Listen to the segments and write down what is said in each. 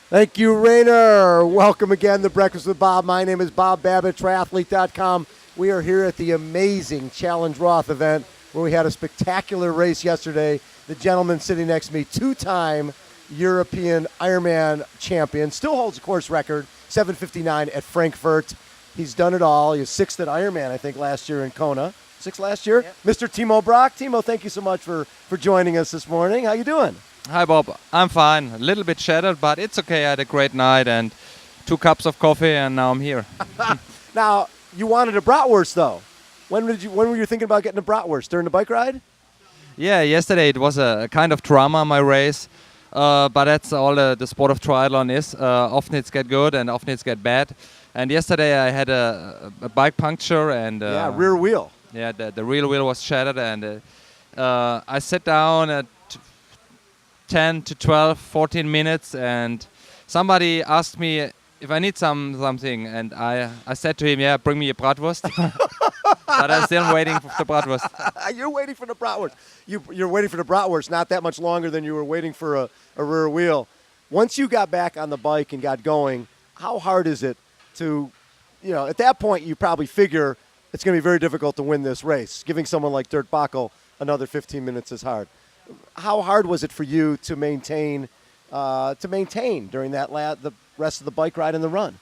Thank you, Rainer. Welcome again to Breakfast with Bob. My name is Bob Babbitt, Triathlete.com. We are here at the amazing Challenge Roth event where we had a spectacular race yesterday. The gentleman sitting next to me, two-time European Ironman champion, still holds a course record, 7:59 at Frankfurt. He's done it all. He was sixth at Ironman, I think, last year in Kona. Sixth last year? Yep. Mr. Timo Bracht. Timo, thank you so much for joining us this morning. How you doing? Hi Bob, I'm fine. A little bit shattered, but it's okay. I had a great night and 2 cups of coffee, and now I'm here. Now, you wanted a bratwurst, though. When were you thinking about getting a bratwurst? During the bike ride? Yeah, yesterday it was a kind of drama, my race, but that's all the sport of triathlon is. Often it's get good and often it's get bad. And yesterday I had a bike puncture and rear wheel. Yeah, the rear wheel was shattered, and I sat down at 10 to 12, 14 minutes, and somebody asked me if I need something, and I said to him, yeah, bring me a bratwurst. But I'm still waiting for the bratwurst. You're waiting for the bratwurst. You're waiting for the bratwurst not that much longer than you were waiting for a rear wheel. Once you got back on the bike and got going, how hard is it to, at that point you probably figure it's going to be very difficult to win this race. Giving someone like Dirk Bockel another 15 minutes is hard. How hard was it for you to maintain during the rest of the bike ride and the run?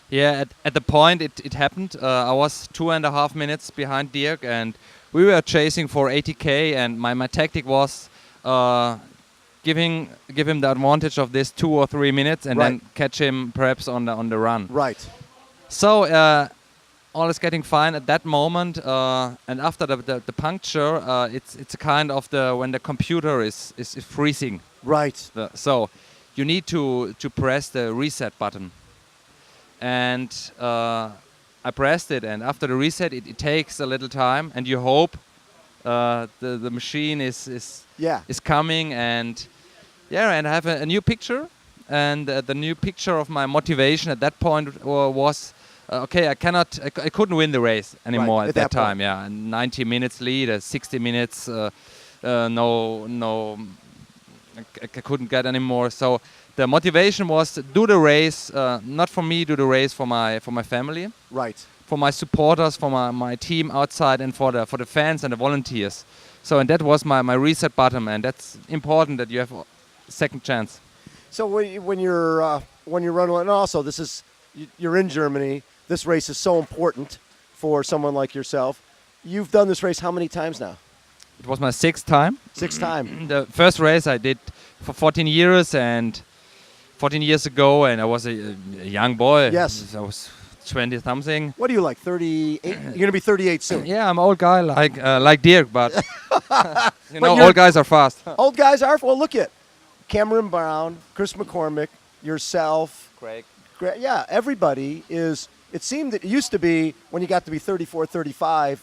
Yeah, at the point it happened. I was 2.5 minutes behind Dirk, and we were chasing for 80k. And my tactic was give him the advantage of this 2 or 3 minutes, and then catch him perhaps on the run. Right. So. All is getting fine at that moment, and after the puncture, it's a kind of when the computer is freezing. Right. So you need to press the reset button, and I pressed it. And after the reset, it takes a little time, and you hope the machine is coming, and I have a new picture, and the new picture of my motivation at that point was. Okay, I couldn't win the race anymore at that time. Yeah, 90 minutes lead, 60 minutes, no, I couldn't get anymore. So the motivation was to do the race, not for me, do the race for my family, right? For my supporters, for my team outside, and for the fans and the volunteers. So and that was my reset button, and that's important that you have a second chance. So when you're running, and also you're in Germany. This race is so important for someone like yourself. You've done this race how many times now? It was my 6th time. 6th time. The first race I did for 14 years, and 14 years ago, and I was a young boy. Yes. I was 20-something. What are you, like 38? You're going to be 38 soon. Yeah, I'm an old guy like Dirk, but old guys are fast. Old guys are? Well, look at Cameron Brown, Chris McCormick, yourself. Craig. Yeah, everybody is... It seemed that it used to be when you got to be 34, 35,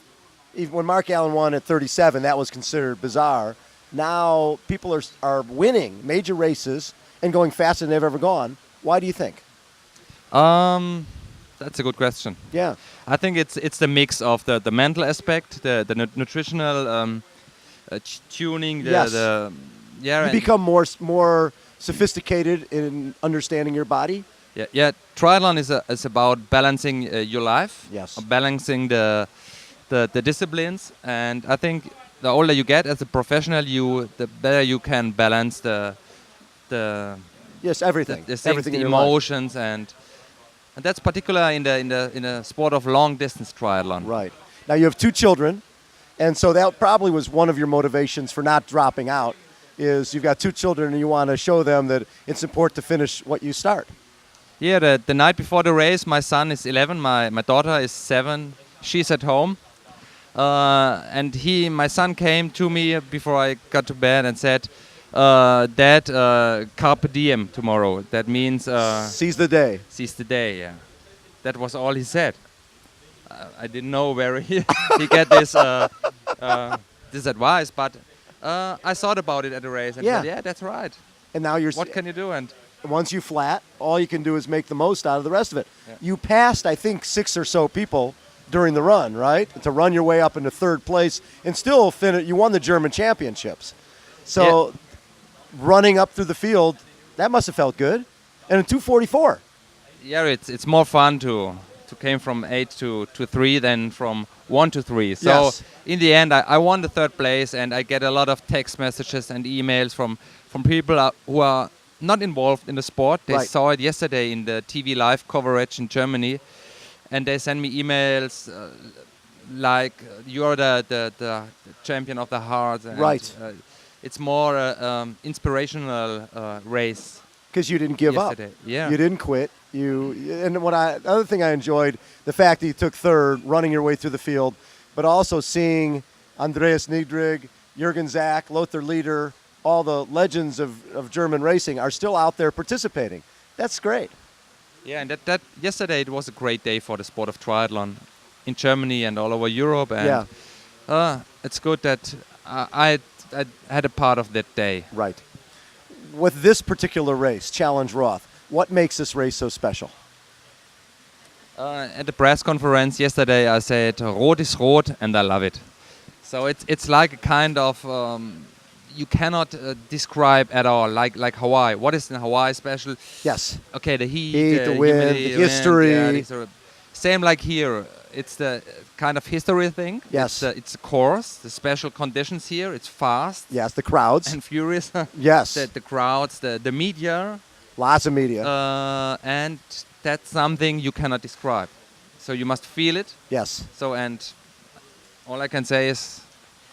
even when Mark Allen won at 37, that was considered bizarre. Now people are winning major races and going faster than they've ever gone. Why do you think? That's a good question. Yeah. I think it's the mix of the mental aspect, the nutritional tuning, you become more sophisticated in understanding your body. Yeah. Triathlon is about balancing your life. Yes. Balancing the disciplines, and I think the older you get as a professional, the better you can balance the everything. The emotions, and that's particular in the sport of long distance triathlon. Right. Now you have 2 children, and so that probably was one of your motivations for not dropping out. Is you've got 2 children and you want to show them that it's important to finish what you start. Yeah, the night before the race, my son is 11, my daughter is 7. She's at home, and my son came to me before I got to bed and said, "Dad, carpe diem tomorrow." That means seize the day. Seize the day. Yeah, that was all he said. I didn't know where he get this advice, but I thought about it at the race and said, "Yeah, that's right." And now what can you do? And once you flat, all you can do is make the most out of the rest of it. Yeah. You passed, I think, 6 or so people during the run, right? To run your way up into third place and still finish. You won the German championships. So running up through the field, that must have felt good. And in 2:44. Yeah, it's more fun to came from 8 to 3 than from 1 to 3. So Yes. in the end, I won the third place, and I get a lot of text messages and emails from people who are not involved in the sport. They Right. saw it yesterday in the TV live coverage in Germany, and they send me emails like you're the champion of the heart. And, Right. it's more inspirational race. Because you didn't give Yesterday, up. yeah. You didn't quit. And the other thing I enjoyed, the fact that you took third, running your way through the field, but also seeing Andreas Niedrig, Jürgen Zach, Lothar Leder, all the legends of German racing are still out there participating. That's great. Yeah, and that yesterday it was a great day for the sport of triathlon in Germany and all over Europe. And it's good that I had a part of that day. Right. With this particular race, Challenge Roth, what makes this race so special? At the press conference yesterday, I said "Rot is rot," and I love it. So it's like a kind of you cannot describe at all, like Hawaii. What is in Hawaii special? Yes. Okay, the heat, The wind, humidity, the history. Same like here. It's the kind of history thing. Yes. It's a course, the special conditions here. It's fast Yes, the crowds. and furious. Yes. The crowds, the media. Lots of media. And that's something you cannot describe. So you must feel it. Yes. So, and all I can say is,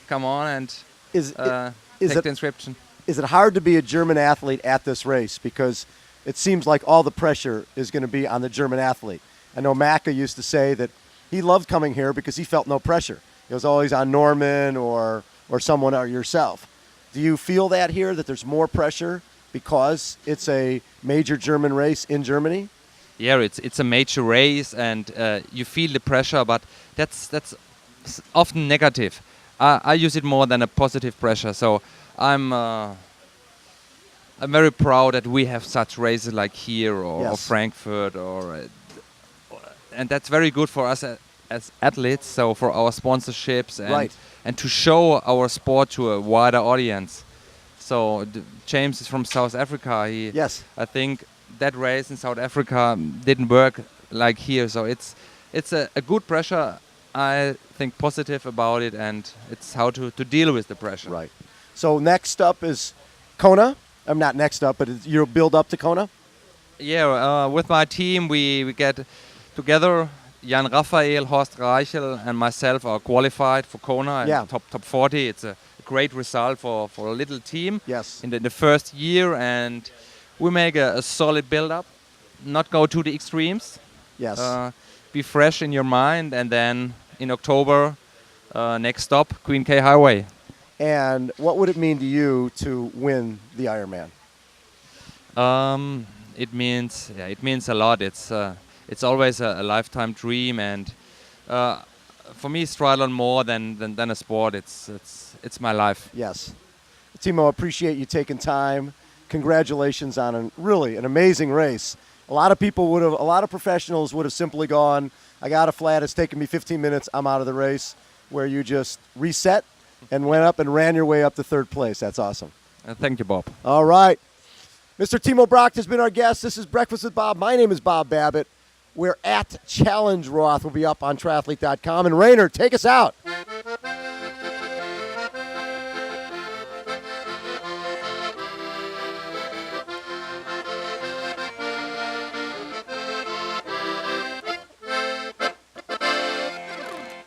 come on and Is take it the inscription. is it hard to be a German athlete at this race? Because it seems like all the pressure is going to be on the German athlete. I know Macca used to say that he loved coming here because he felt no pressure. It was always on Norman or someone or yourself. Do you feel that here, that there's more pressure because it's a major German race in Germany? Yeah, it's a major race, and you feel the pressure, but that's often negative. I use it more than a positive pressure. So I'm very proud that we have such races like here or Frankfurt, and that's very good for us as athletes. So for our sponsorships and to show our sport to a wider audience. So James is from South Africa. I think that race in South Africa didn't work like here. So it's a good pressure. I think positive about it, and it's how to deal with the pressure. Right. So next up is Kona. I'm not next up, but you'll build up to Kona? Yeah, with my team we get together. Jan Raphael, Horst Reichel, and myself are qualified for Kona and top 40. It's a great result for a little team in the first year, and we make a solid build-up, not go to the extremes. Yes. Be fresh in your mind, and then in October, next stop, Queen K Highway. And what would it mean to you to win the Ironman? It means a lot. It's always a lifetime dream, and for me, it's triathlon more than a sport. It's my life. Yes. Timo, appreciate you taking time. Congratulations on an amazing race. A lot of professionals would have simply gone, I got a flat, it's taken me 15 minutes, I'm out of the race, where you just reset and went up and ran your way up to third place. That's awesome. Thank you, Bob. All right. Mr. Timo Bracht has been our guest. This is Breakfast with Bob. My name is Bob Babbitt. We're at Challenge Roth. We'll be up on triathlete.com. And Rainer, take us out.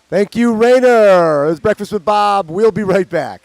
Thank you, Rainer. It's Breakfast with Bob. We'll be right back.